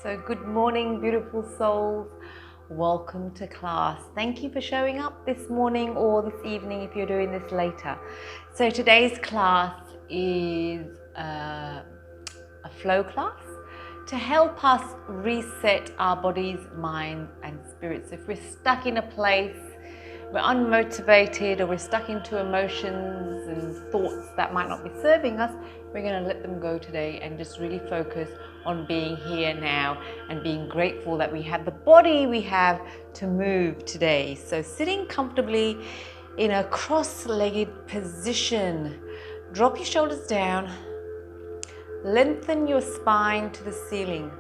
So good morning, beautiful souls. Welcome to class. Thank you for showing up this morning or this evening if you're doing this later. So today's class is a flow class to help us reset our bodies, minds and spirits. If we're stuck in a place, we're unmotivated, or we're stuck into emotions and thoughts that might not be serving us, we're going to let them go today and just really focus on being here now and being grateful that we have the body we have to move today. So sitting comfortably in a cross-legged position, drop your shoulders down, lengthen your spine to the ceiling,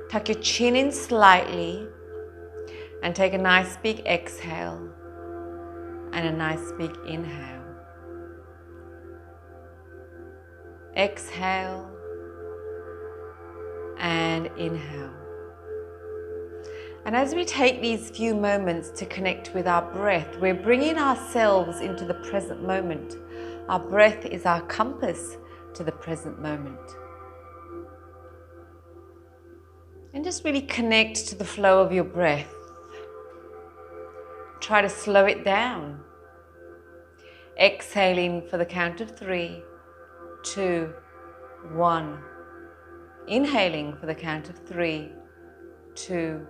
tuck your chin in slightly and take a nice big exhale and a nice big inhale. Exhale and inhale. And as we take these few moments to connect with our breath, we're bringing ourselves into the present moment. Our breath is our compass to the present moment. And just really connect to the flow of your breath. Try to slow it down. Exhaling for the count of 3, 2, 1. Inhaling for the count of 3, 2,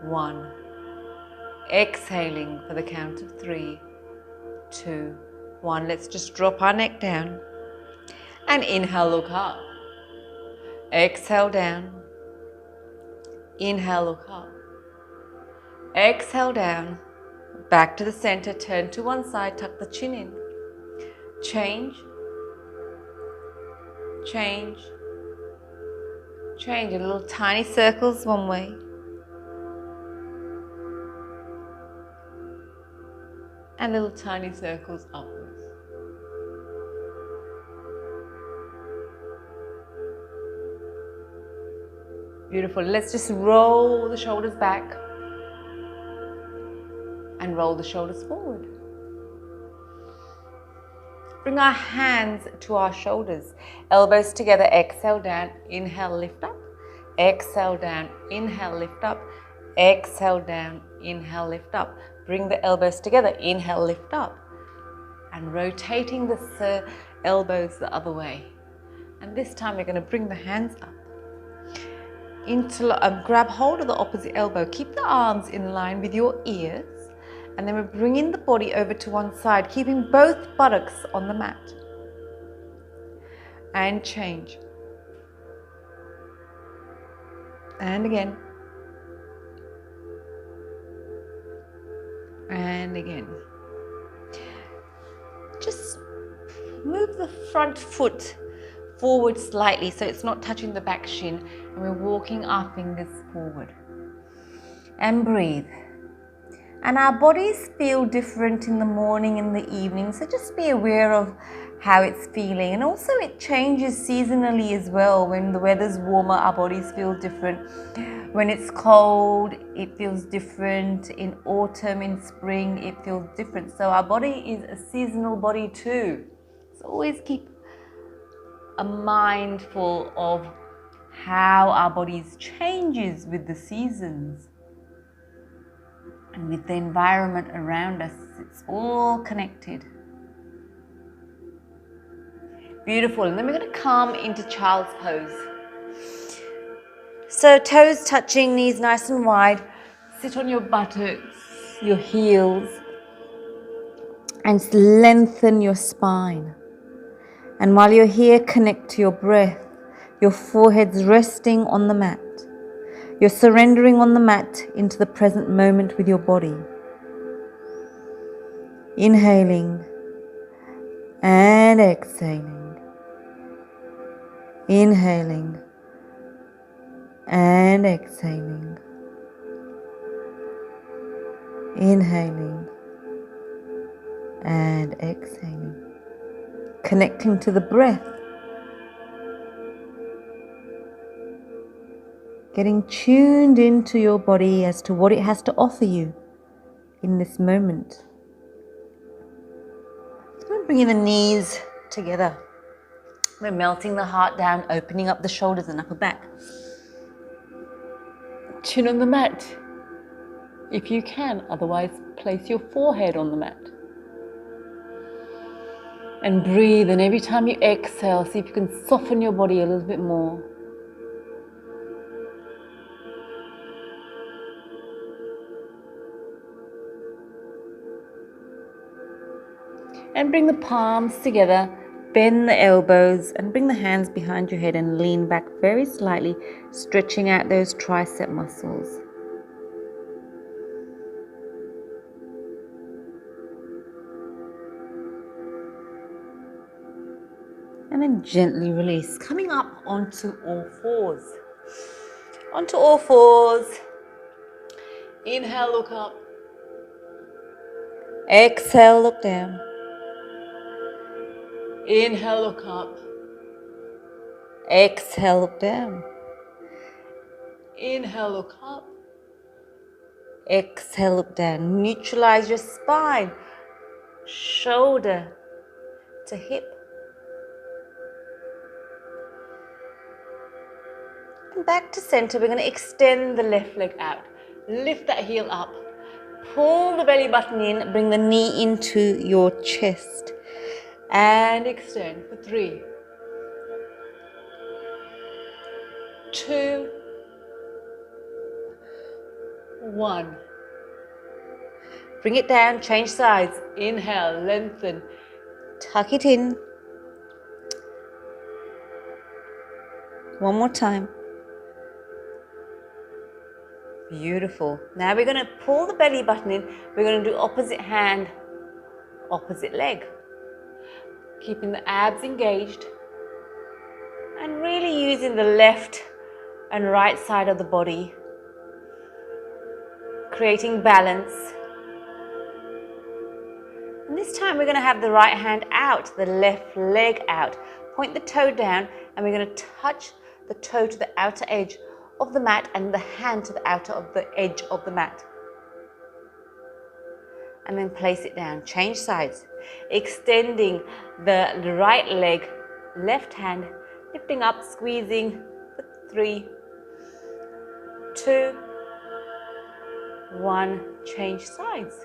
1. Exhaling for the count of 3, 2, 1. Let's just drop our neck down and inhale, look up. Exhale down. Inhale, look up. Exhale down. Back to the center, turn to one side, tuck the chin in. Change. Change. Change in little tiny circles one way. And little tiny circles upwards. Beautiful. Let's just roll the shoulders back and roll the shoulders forward. Bring our hands to our shoulders. Elbows together. Exhale down. Inhale, lift up. Exhale down. Inhale, lift up. Exhale down. Inhale, lift up. Bring the elbows together. Inhale, lift up. And rotating the elbows the other way. And this time we're going to bring the hands up. Grab hold of the opposite elbow. Keep the arms in line with your ears. And then we're bringing the body over to one side, keeping both buttocks on the mat. And change. And again. And again. Just move the front foot forward slightly so it's not touching the back shin. And we're walking our fingers forward. And breathe. And our bodies feel different in the morning and the evening, so just be aware of how it's feeling. And also it changes seasonally as well. When the weather's warmer, our bodies feel different. When it's cold, it feels different. In autumn, in spring, it feels different. So our body is a seasonal body too. So always keep a mindful of how our bodies changes with the seasons. And with the environment around us, it's all connected. Beautiful. And then we're going to come into child's pose. So toes touching, knees nice and wide. Sit on your buttocks, your heels, and lengthen your spine. And while you're here, connect to your breath. Your forehead's resting on the mat. You're surrendering on the mat into the present moment with your body. Inhaling and exhaling. Inhaling and exhaling. Inhaling and exhaling. Connecting to the breath. Getting tuned into your body as to what it has to offer you in this moment. So bringing the knees together. We're melting the heart down, opening up the shoulders and upper back. chin on the mat if you can, otherwise place your forehead on the mat. And breathe, and every time you exhale, see if you can soften your body a little bit more. And bring the palms together, bend the elbows and bring the hands behind your head and lean back very slightly, stretching out those tricep muscles. And then gently release, coming up onto all fours. Onto all fours. Inhale, look up. Exhale, look down. Inhale, look up. Exhale, look down. Inhale, look up. Exhale, look down. Neutralize your spine, shoulder to hip. And back to center, we're going to extend the left leg out. Lift that heel up. Pull the belly button in, bring the knee into your chest. And extend for 3, 2, 1. Bring it down, change sides. Inhale, lengthen, tuck it in. One more time. Beautiful. Now we're going to pull the belly button in. We're going to do opposite hand, opposite leg. Keeping the abs engaged. And really using the left and right side of the body. Creating balance. And this time we're going to have the right hand out, the left leg out. Point the toe down and we're going to touch the toe to the outer edge of the mat and the hand to the outer of the edge of the mat. And then place it down. Change sides. Extending the right leg, left hand, lifting up, squeezing for 3, 2, 1. Change sides.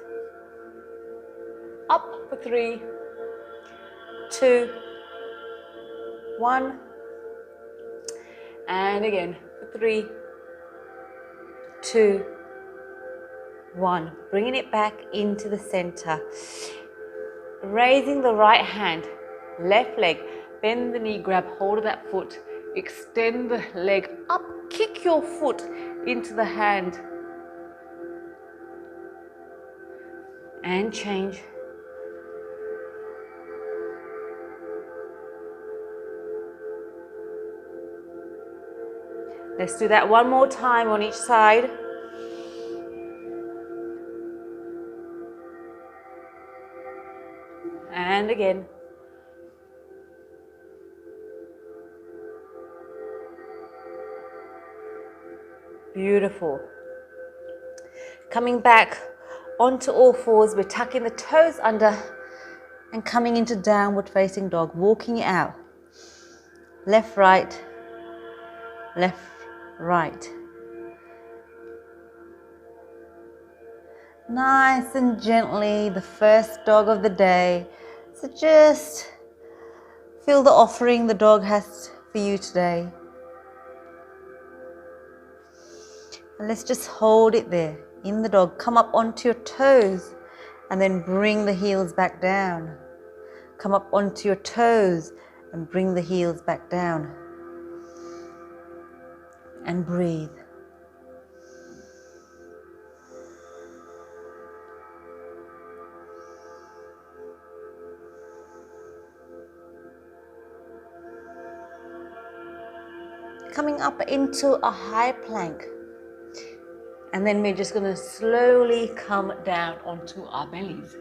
Up for 3, 2, 1. And again for 3, 2, 1. Bringing it back into the center. Raising the right hand, left leg, bend the knee, grab hold of that foot, extend the leg up, kick your foot into the hand. And change. Let's do that one more time on each side. And again. Beautiful. Coming back onto all fours, we're tucking the toes under and coming into downward facing dog, walking it out. Left, right, left, right. Nice and gently, the first dog of the day. So just feel the offering the dog has for you today. And let's just hold it there in the dog. Come up onto your toes and then bring the heels back down. Come up onto your toes and bring the heels back down. And breathe. Coming up into a high plank. And then we're just going to slowly come down onto our bellies.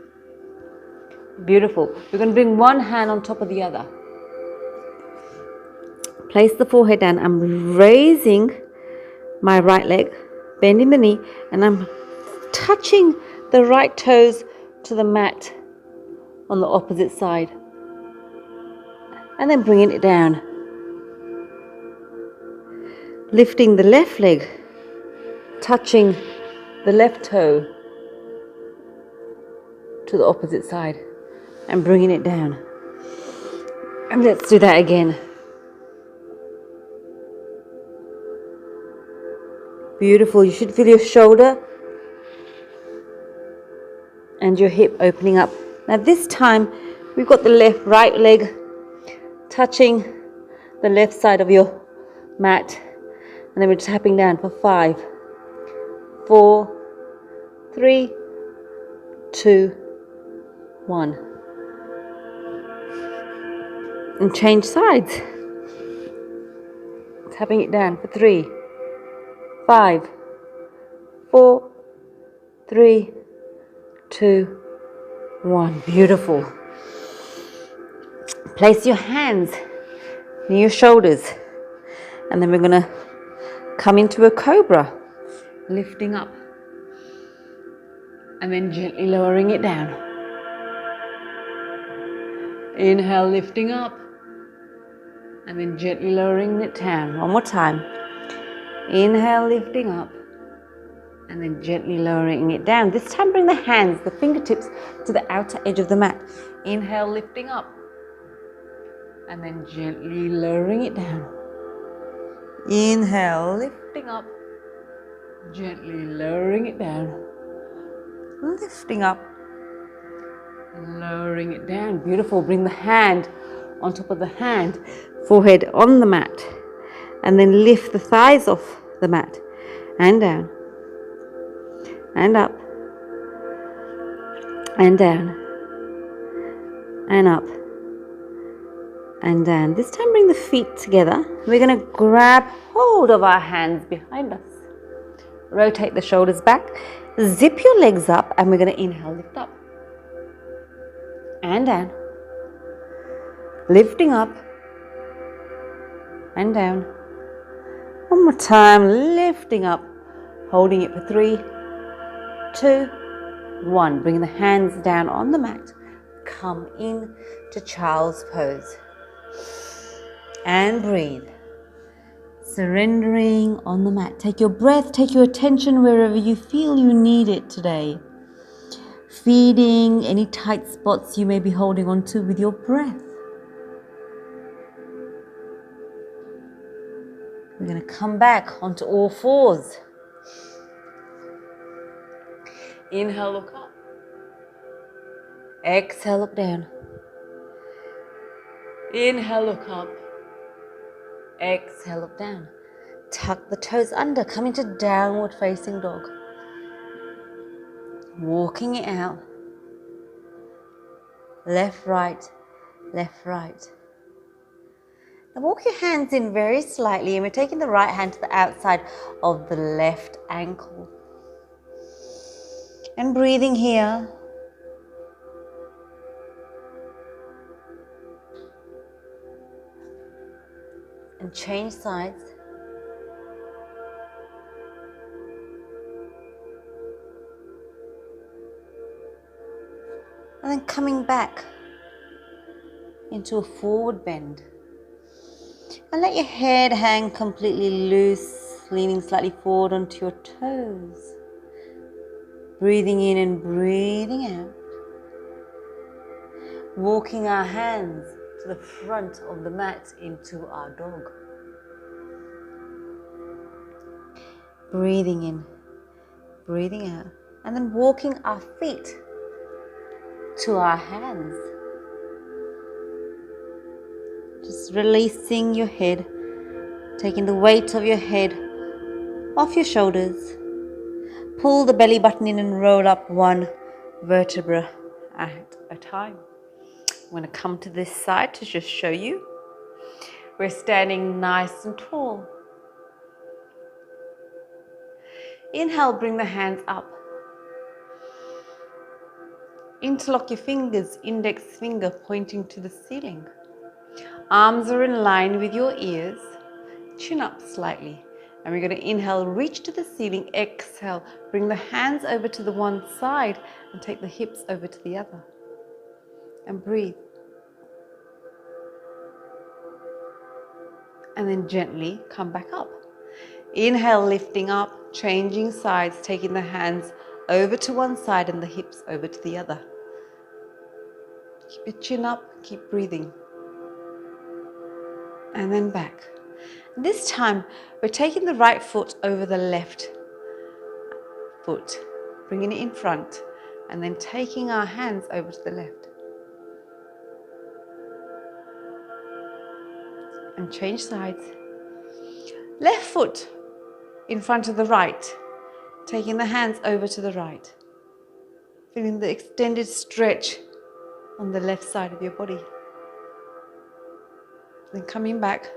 Beautiful. We're going to bring one hand on top of the other. Place the forehead down. I'm raising my right leg, bending the knee, and I'm touching the right toes to the mat on the opposite side. And then bringing it down. Lifting the left leg touching the left toe to the opposite side and bringing it down. And let's do that again. Beautiful. You should feel your shoulder and your hip opening up. Now this time we've got the right leg touching the left side of your mat, and then we're tapping down for 5, 4, 3, 2, 1. And change sides. Tapping it down for 3, 5, 4, 3, 2, 1. Beautiful. Place your hands near your shoulders, and then we're going to come into a cobra, lifting up and then gently lowering it down. Inhale, lifting up and then gently lowering it down. One more time. Inhale, lifting up and then gently lowering it down. This time bring the hands, the fingertips to the outer edge of the mat. Inhale, lifting up and then gently lowering it down. Inhale, lifting up, gently lowering it down. Lifting up, lowering it down. Beautiful. Bring the hand on top of the hand, forehead on the mat, and then lift the thighs off the mat and down and up and down and up and down. This time bring the feet together. We're going to grab hold of our hands behind us. Rotate the shoulders back. Zip your legs up, and we're going to inhale, lift up and down. Lifting up and down. One more time, lifting up, holding it for 3, 2, 1. Bring the hands down on the mat. Come in to child's pose. And breathe. Surrendering on the mat. Take your breath, take your attention wherever you feel you need it today. Feeding any tight spots you may be holding on to with your breath. We're going to come back onto all fours. Inhale, look up. Exhale, look down. Inhale, look up. Exhale, look down. Tuck the toes under. Come into downward facing dog. Walking it out. Left, right, left, right. Now walk your hands in very slightly, and we're taking the right hand to the outside of the left ankle. And breathing here. And change sides. And then coming back into a forward bend. And let your head hang completely loose, leaning slightly forward onto your toes. Breathing in and breathing out. Walking our hands to the front of the mat into our dog. Breathing in, breathing out, and then walking our feet to our hands. Just releasing your head, taking the weight of your head off your shoulders. Pull the belly button in and roll up one vertebra at a time. I'm going to come to this side to just show you. We're standing nice and tall. Inhale, bring the hands up. Interlock your fingers, index finger pointing to the ceiling. Arms are in line with your ears. Chin up slightly. And we're going to inhale, reach to the ceiling. Exhale, bring the hands over to the one side and take the hips over to the other. And breathe. And then gently come back up. Inhale, lifting up. Changing sides, taking the hands over to one side and the hips over to the other. Keep your chin up, keep breathing. And then back. This time, we're taking the right foot over the left foot, bringing it in front, and then taking our hands over to the left. And change sides. Left foot in front of the right, taking the hands over to the right. Feeling the extended stretch on the left side of your body. Then coming back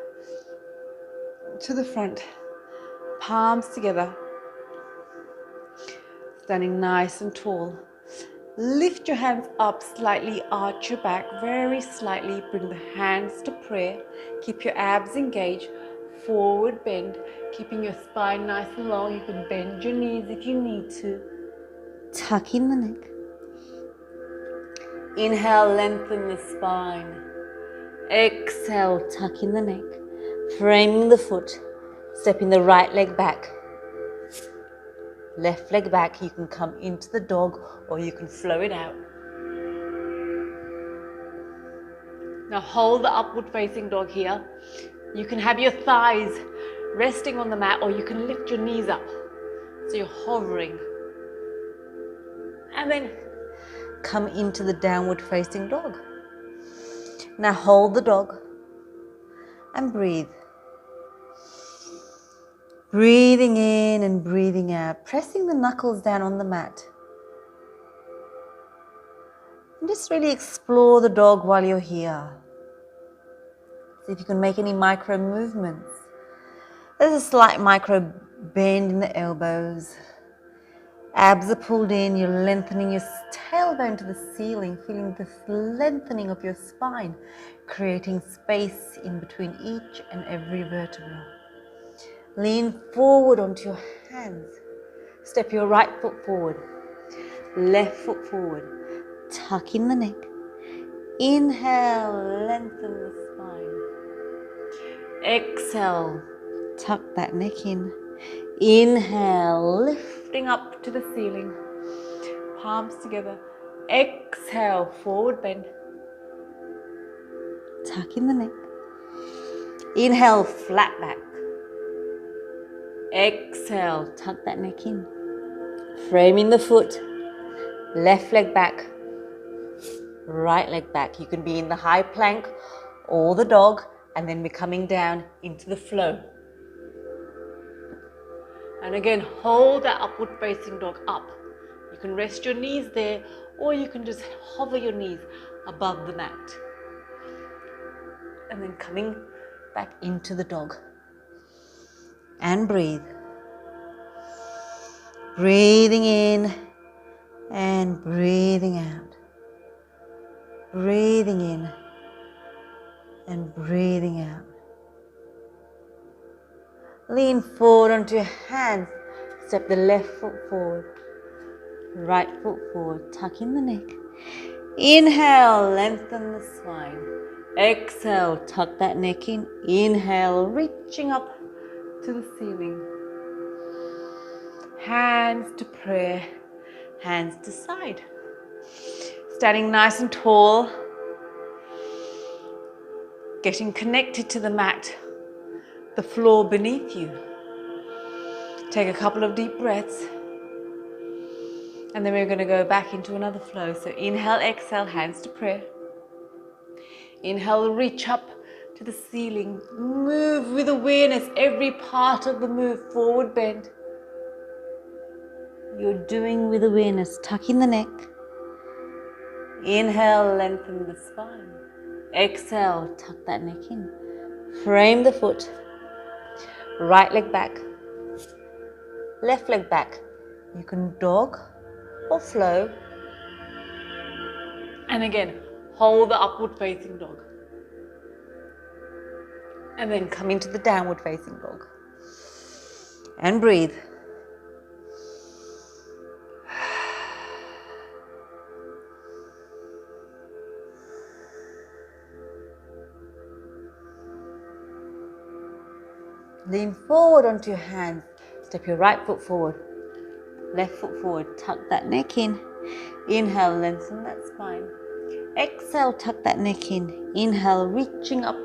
to the front, palms together, standing nice and tall. Lift your hands up slightly, arch your back very slightly, bring the hands to prayer. Keep your abs engaged, forward bend, keeping your spine nice and long. You can bend your knees if you need to. Tuck in the neck. Inhale, lengthen the spine. Exhale, tuck in the neck. Framing the foot, stepping the right leg back. Left leg back, you can come into the dog or you can flow it out. Now hold the upward facing dog here. You can have your thighs resting on the mat or you can lift your knees up. So you're hovering. And then come into the downward facing dog. Now hold the dog and breathe. Breathing in and breathing out, pressing the knuckles down on the mat. And just really explore the dog while you're here. See if you can make any micro movements. There's a slight micro bend in the elbows. Abs are pulled in, you're lengthening your tailbone to the ceiling, feeling this lengthening of your spine, creating space in between each and every vertebra. Lean forward onto your hands. Step your right foot forward, left foot forward. Tuck in the neck. Inhale, lengthen the spine. Exhale, tuck that neck in. Inhale, lifting up to the ceiling. Palms together. Exhale, forward bend. Tuck in the neck. Inhale, flat back. Exhale, tuck that neck in. Framing the foot. Left leg back. Right leg back. You can be in the high plank or the dog, and then we're coming down into the flow. And again, hold that upward facing dog up. You can rest your knees there, or you can just hover your knees above the mat. And then coming back into the dog. And breathe. Breathing in and breathing out. Breathing in and breathing out. Lean forward onto your hands. Step the left foot forward. Right foot forward. Tuck in the neck. Inhale, lengthen the spine. Exhale, tuck that neck in. Inhale, reaching up to the ceiling. Hands to prayer, hands to side. Standing nice and tall. Getting connected to the mat, the floor beneath you. Take a couple of deep breaths. And then we're going to go back into another flow. So inhale, exhale, hands to prayer. Inhale, reach up to the ceiling. Move with awareness, every part of the move. Forward bend. You're doing with awareness. Tuck in the neck. Inhale, lengthen the spine. Exhale, tuck that neck in. Frame the foot. Right leg back. Left leg back. You can dog or flow. And again, hold the upward facing dog. And then come into the downward facing dog. And breathe. Lean forward onto your hands. Step your right foot forward, left foot forward. Tuck that neck in. Inhale, lengthen that spine. Exhale, tuck that neck in. Inhale, reaching up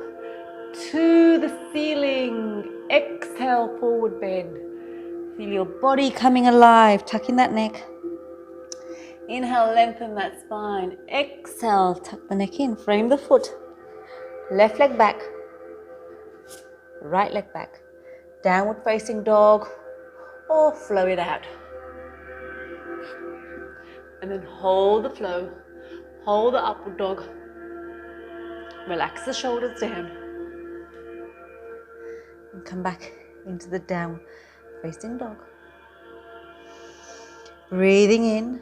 to the ceiling. Exhale, forward bend. Feel your body coming alive. Tuck in that neck. Inhale, lengthen that spine. Exhale, tuck the neck in. Frame the foot. Left leg back. Right leg back. Downward facing dog or flow it out. And then hold the flow. Hold the upward dog. Relax the shoulders down. And come back into the downward facing dog. Breathing in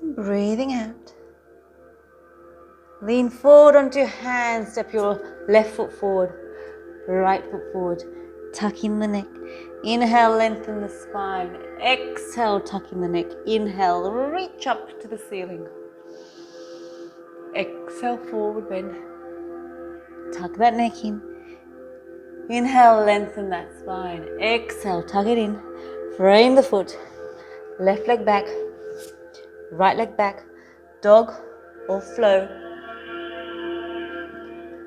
and breathing out. Lean forward onto your hands. Step your left foot forward. Right foot forward. Tuck in the neck. Inhale, lengthen the spine. Exhale, tuck in the neck. Inhale, reach up to the ceiling. Exhale, forward bend. Tuck that neck in. Inhale, lengthen that spine. Exhale, tuck it in. Frame the foot. Left leg back. Right leg back. Dog or flow.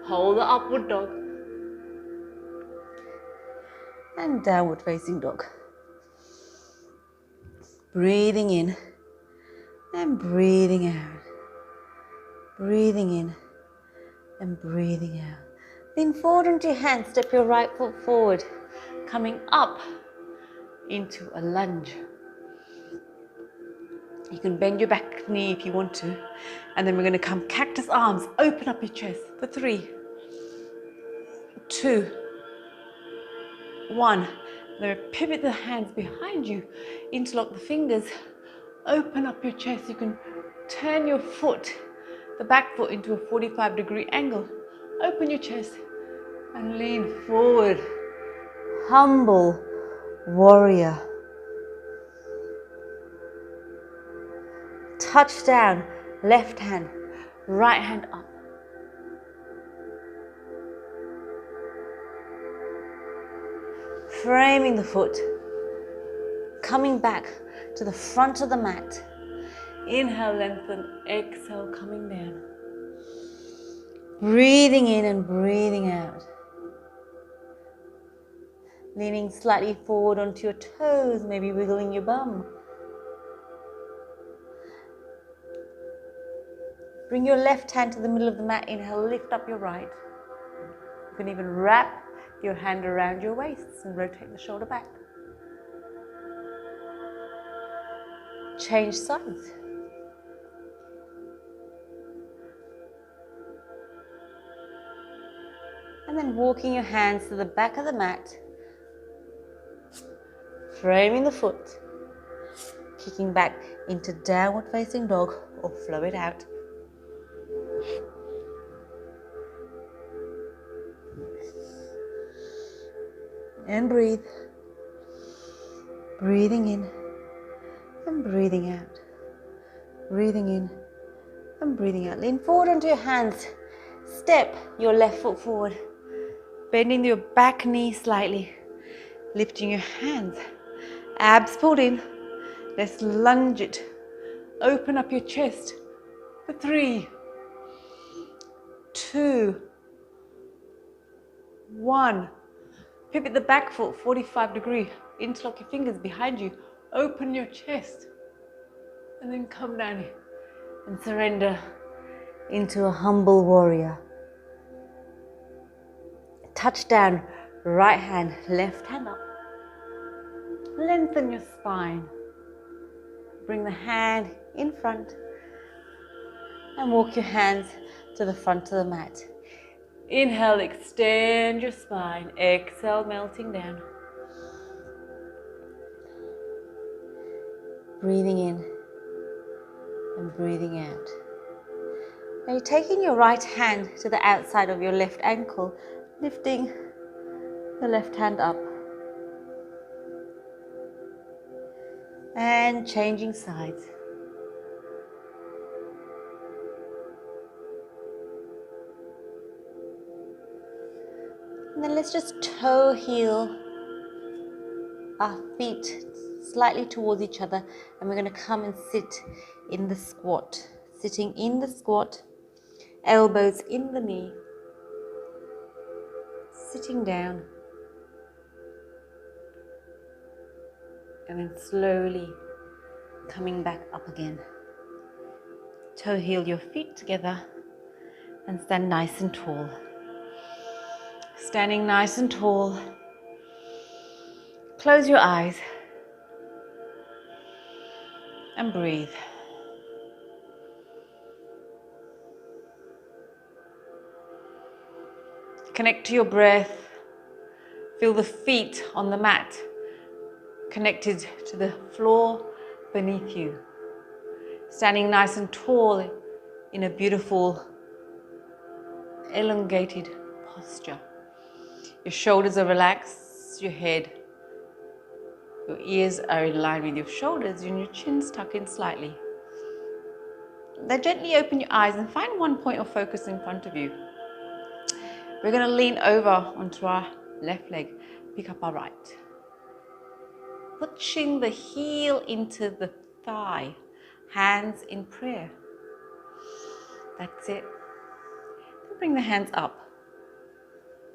Hold the upward dog. And downward facing dog. Breathing in and breathing out. Breathing in and breathing out. Lean forward onto your hands. Step your right foot forward. Coming up into a lunge. You can bend your back knee if you want to. And then we're going to come cactus arms. Open up your chest for 3, 2, 1. Then pivot the hands behind you. Interlock the fingers. Open up your chest. You can turn your foot, the back foot, into a 45-degree angle. Open your chest and lean forward. Humble warrior. Touch down. Left hand, right hand up. Framing the foot. Coming back to the front of the mat. Inhale, lengthen. Exhale, coming down. Breathing in and breathing out. Leaning slightly forward onto your toes, maybe wiggling your bum. Bring your left hand to the middle of the mat. Inhale, lift up your right. You can even wrap your hand around your waist and rotate the shoulder back. Change sides. And then walking your hands to the back of the mat. Framing the foot. Kicking back into downward facing dog or flow it out. And breathe. Breathing in and breathing out. Breathing in and breathing out. Lean forward onto your hands. Step your left foot forward. Bending your back knee slightly. Lifting your hands. Abs pulled in. Let's lunge it. Open up your chest for 3, 2, 1. Pivot the back foot 45-degree. Interlock your fingers behind you. Open your chest. And then come down and surrender into a humble warrior. Touch down. Right hand, left hand up. Lengthen your spine. Bring the hand in front. And walk your hands to the front of the mat. Inhale, extend your spine. Exhale, melting down. Breathing in and breathing out. Now you're taking your right hand to the outside of your left ankle, lifting the left hand up. And changing sides. And then let's just toe heel our feet slightly towards each other, and we're going to come and sit in the squat. Sitting in the squat, elbows in the knee, sitting down, and then slowly coming back up again. Toe heel your feet together and stand nice and tall. Standing nice and tall. Close your eyes and breathe. Connect to your breath. Feel the feet on the mat connected to the floor beneath you. Standing nice and tall in a beautiful elongated posture. Your shoulders are relaxed, your head, your ears are in line with your shoulders, and your chin's tucked in slightly. Then gently open your eyes and find one point of focus in front of you. We're going to lean over onto our left leg, pick up our right. Pushing the heel into the thigh, hands in prayer. That's it. Then bring the hands up.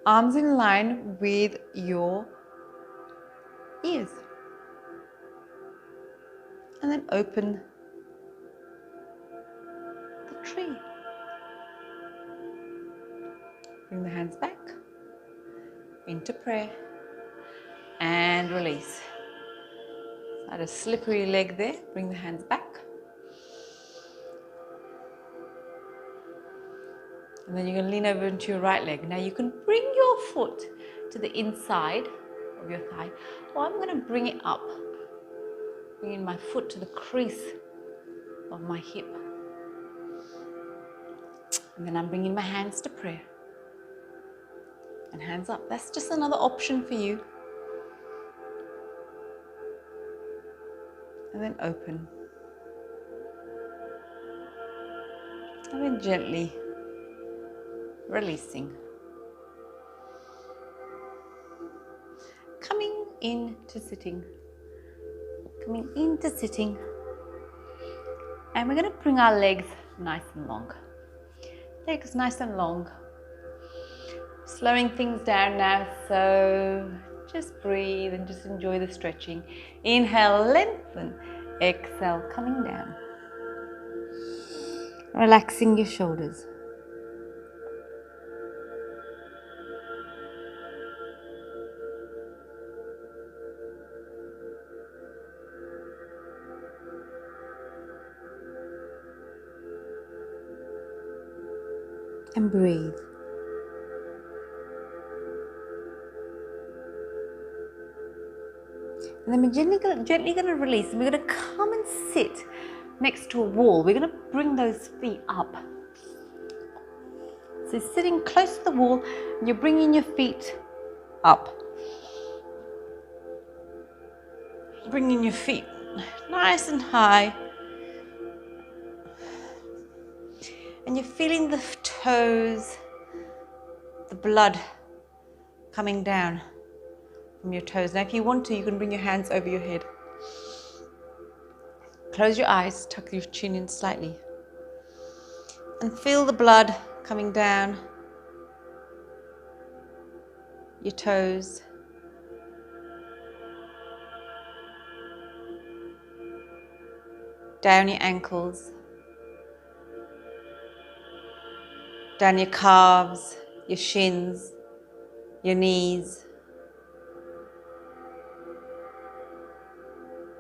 Arms in line with your ears. And then open the tree. Bring the hands back into prayer and release. Had a slippery leg there. Bring the hands back. And then you're going to lean over into your right leg. Now you can bring your foot to the inside of your thigh, or I'm going to bring it up. Bringing my foot to the crease of my hip. And then I'm bringing my hands to prayer. And hands up. That's just another option for you. And then open. And then gently releasing. Coming into sitting. Coming into sitting. And we're going to bring our legs nice and long. Legs nice and long. Slowing things down now, so just breathe and just enjoy the stretching. Inhale, lengthen. Exhale, coming down. Relaxing your shoulders. And breathe. And then we're gently going to release. And we're going to come and sit next to a wall. We're going to bring those feet up. So sitting close to the wall, and you're bringing your feet up. Bringing your feet nice and high. And you're feeling the toes, the blood coming down from your toes. Now if you want to, you can bring your hands over your head. Close your eyes, tuck your chin in slightly. And feel the blood coming down your toes. Down your ankles. Down your calves, your shins, your knees.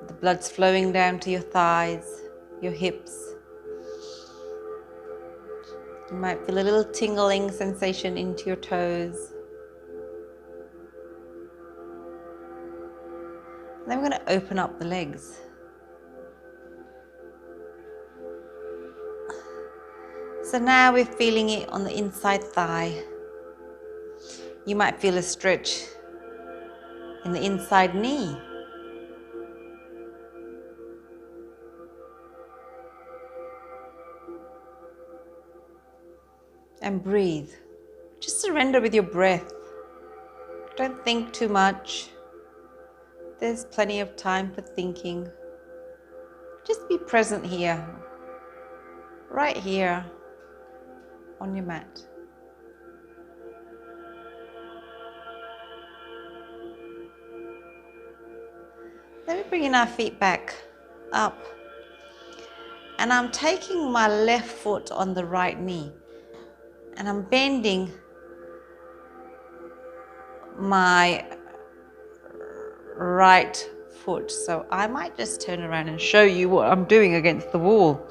The blood's flowing down to your thighs, your hips. You might feel a little tingling sensation into your toes. And then we're going to open up the legs. So now we're feeling it on the inside thigh. You might feel a stretch in the inside knee. And breathe. Just surrender with your breath. Don't think too much. there's plenty of time for thinking. Just be present here, right here on your mat. Then we're bringing our feet back up. And I'm taking my left foot on the right knee. And I'm bending my right foot. So I might just turn around and show you what I'm doing against the wall.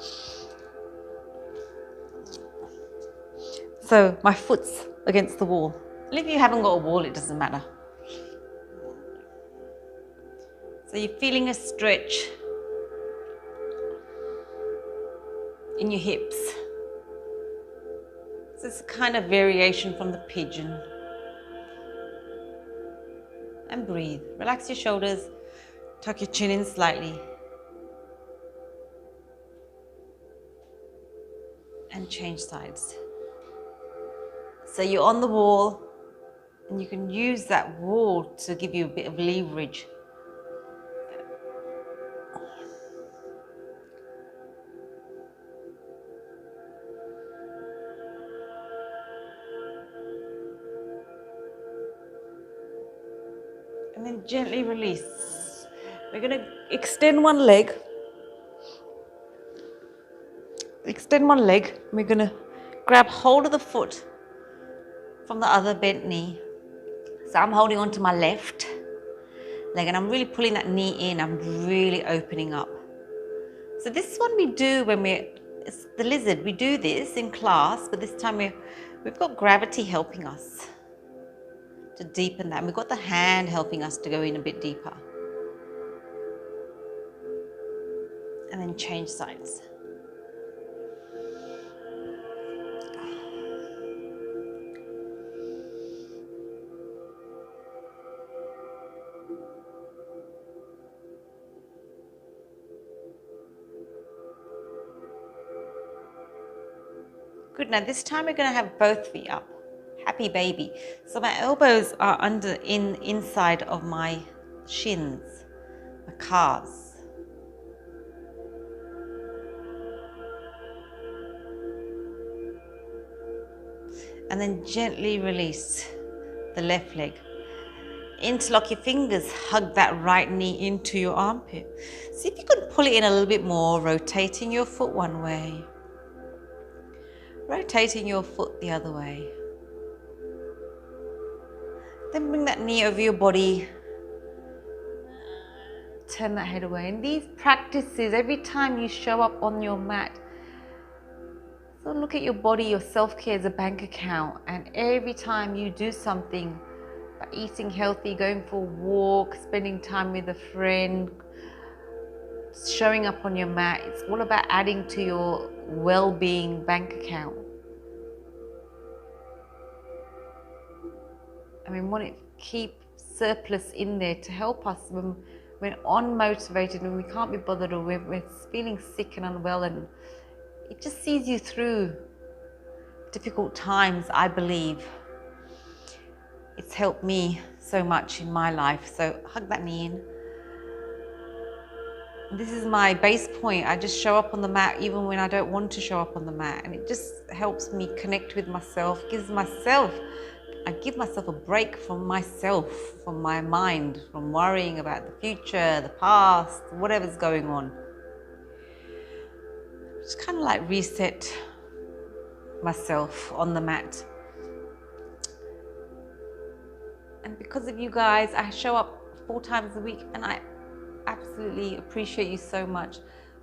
So my foot's against the wall. And if you haven't got a wall, it doesn't matter. So you're feeling a stretch in your hips. So it's a kind of variation from the pigeon. And breathe. Relax your shoulders. Tuck your chin in slightly. And change sides. So you're on the wall, and you can use that wall to give you a bit of leverage. And then gently release. We're going to extend one leg. Extend one leg. We're going to grab hold of the foot from the other bent knee. So I'm holding on to my left leg and I'm really pulling that knee in. I'm really opening up. So this is what we do when it's the lizard. We do this in class, but this time we've got gravity helping us to deepen that. And we've got the hand helping us to go in a bit deeper. And then change sides. Good, now this time we're going to have both feet up. Happy baby. So my elbows are inside of my shins, my calves. And then gently release the left leg. Interlock your fingers, hug that right knee into your armpit. See if you can pull it in a little bit more, rotating your foot one way. Rotating your foot the other way. Then bring that knee over your body. Turn that head away. And these practices, every time you show up on your mat, so look at your body, your self-care as a bank account. And every time you do something, by eating healthy, going for a walk, spending time with a friend, showing up on your mat, it's all about adding to your well-being bank account. And we want to keep surplus in there to help us when we're unmotivated, when we can't be bothered, or we're feeling sick and unwell, and it just sees you through difficult times. I believe it's helped me so much in my life. So hug that knee in. This is my base point. I just show up on the mat even when I don't want to show up on the mat, and it just helps me connect with myself, I give myself a break from myself, from my mind, from worrying about the future, the past, whatever's going on. Just kind of like reset myself on the mat. And because of you guys, I show up 4 times a week, and I absolutely appreciate you so much,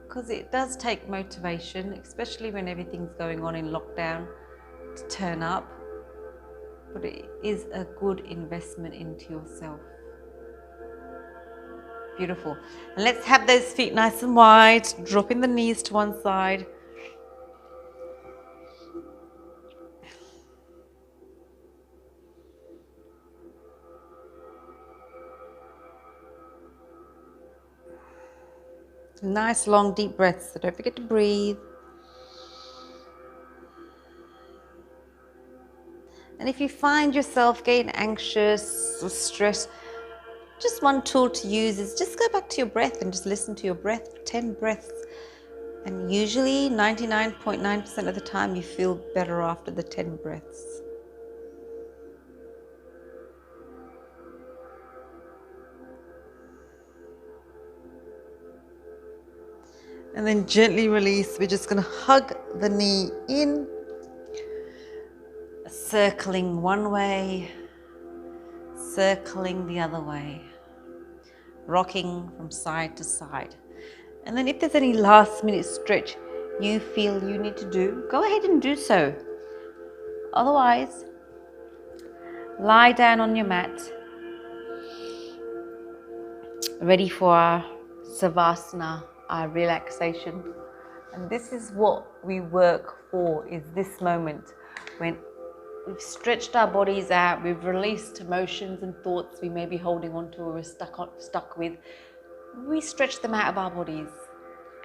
because it does take motivation, especially when everything's going on in lockdown, to turn up. But it is a good investment into yourself. Beautiful. And let's have those feet nice and wide, dropping the knees to one side. Nice long deep breaths, so don't forget to breathe. And if you find yourself getting anxious or stressed, Just one tool to use is just go back to your breath and just listen to your breath for 10 breaths. And usually 99.9% of the time you feel better after the 10 breaths. And then gently release. We're just going to hug the knee in, circling one way, circling the other way, rocking from side to side. And then if there's any last minute stretch you feel you need to do, go ahead and do so. Otherwise, lie down on your mat, ready for our Savasana, our relaxation. And this is what we work for, is this moment when we've stretched our bodies out, we've released emotions and thoughts we may be holding on to or we're stuck with. We stretch them out of our bodies.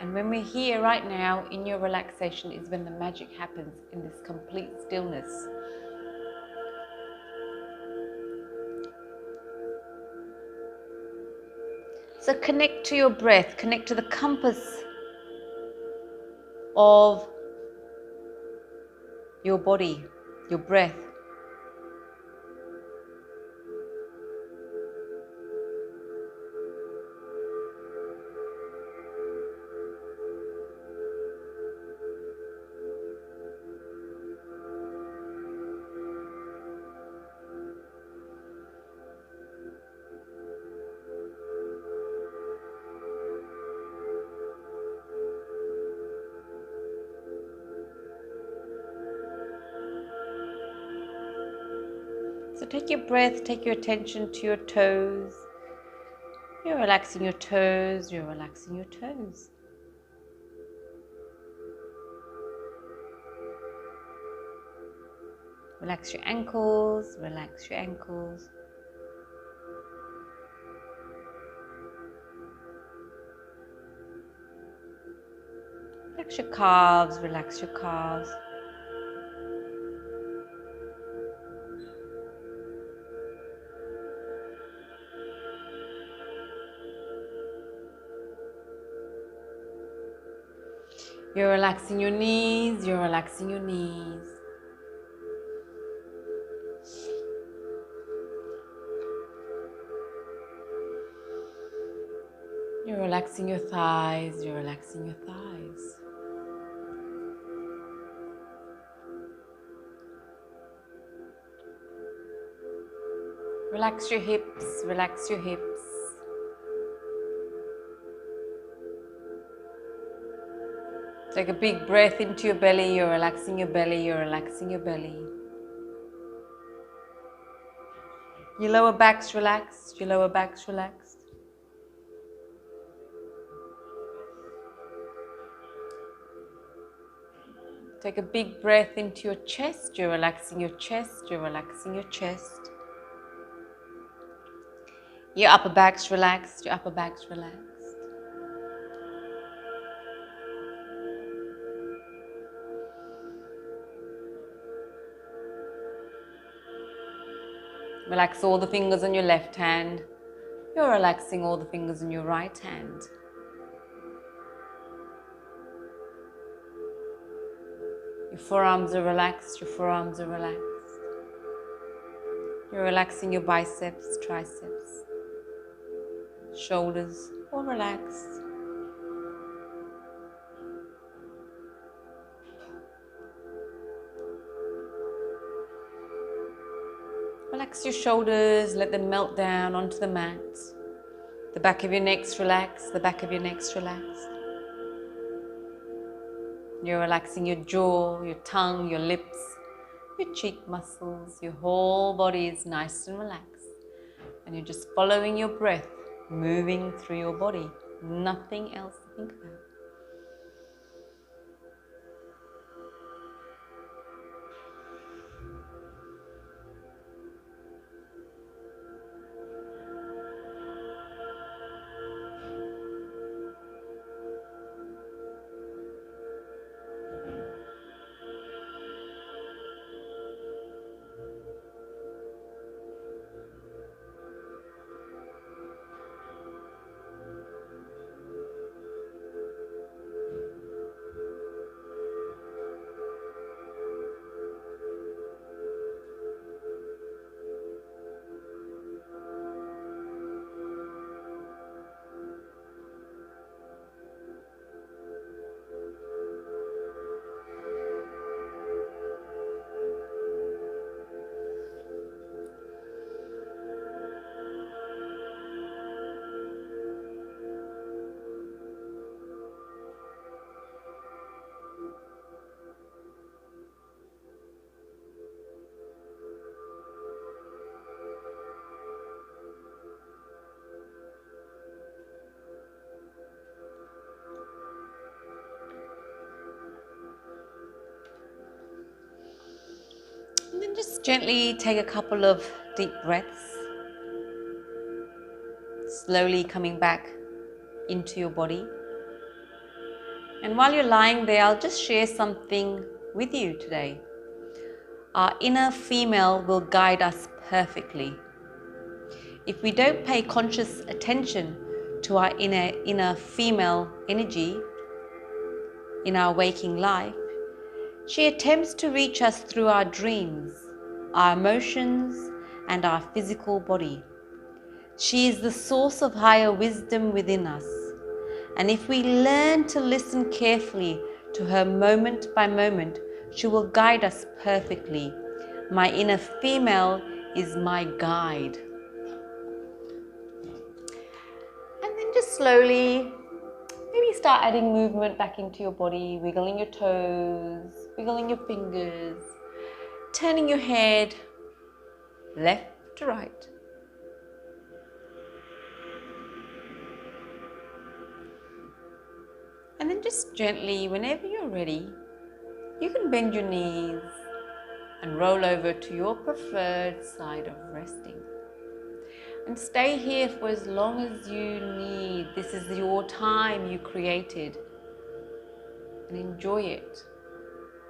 And when we're here right now in your relaxation is when the magic happens, in this complete stillness. So connect to your breath, connect to the compass of your body, your breath. So take your breath, take your attention to your toes. You're relaxing your toes, you're relaxing your toes. Relax your ankles, relax your ankles. Relax your calves, relax your calves. You're relaxing your knees, you're relaxing your knees. You're relaxing your thighs, you're relaxing your thighs. Relax your hips, relax your hips. Take a big breath into your belly, you're relaxing your belly, you're relaxing your belly. Your lower back's relaxed, your lower back's relaxed. Take a big breath into your chest, you're relaxing your chest, you're relaxing your chest. Your upper back's relaxed, your upper back's relaxed. Relax all the fingers on your left hand. You're relaxing all the fingers in your right hand. Your forearms are relaxed, your forearms are relaxed. You're relaxing your biceps, triceps, shoulders, all relaxed. Relax your shoulders, let them melt down onto the mat. The back of your neck's relaxed, the back of your neck's relaxed. You're relaxing your jaw, your tongue, your lips, your cheek muscles, your whole body is nice and relaxed. And you're just following your breath, moving through your body. Nothing else to think about. then just gently take a couple of deep breaths, slowly coming back into your body. And while you're lying there, I'll just share something with you today. Our inner female will guide us perfectly. If we don't pay conscious attention to our inner female energy in our waking life, she attempts to reach us through our dreams, our emotions, and our physical body. She is the source of higher wisdom within us. And if we learn to listen carefully to her moment by moment, she will guide us perfectly. My inner female is my guide. And then just slowly, maybe start adding movement back into your body, wiggling your toes, wiggling your fingers, turning your head left to right. And then just gently, whenever you're ready, you can bend your knees and roll over to your preferred side of resting. And stay here for as long as you need. This is your time you created. And enjoy it.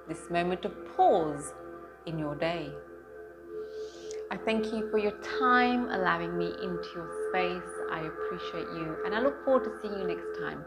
This moment of pause in your day. I thank you for your time, allowing me into your space. I appreciate you, and I look forward to seeing you next time.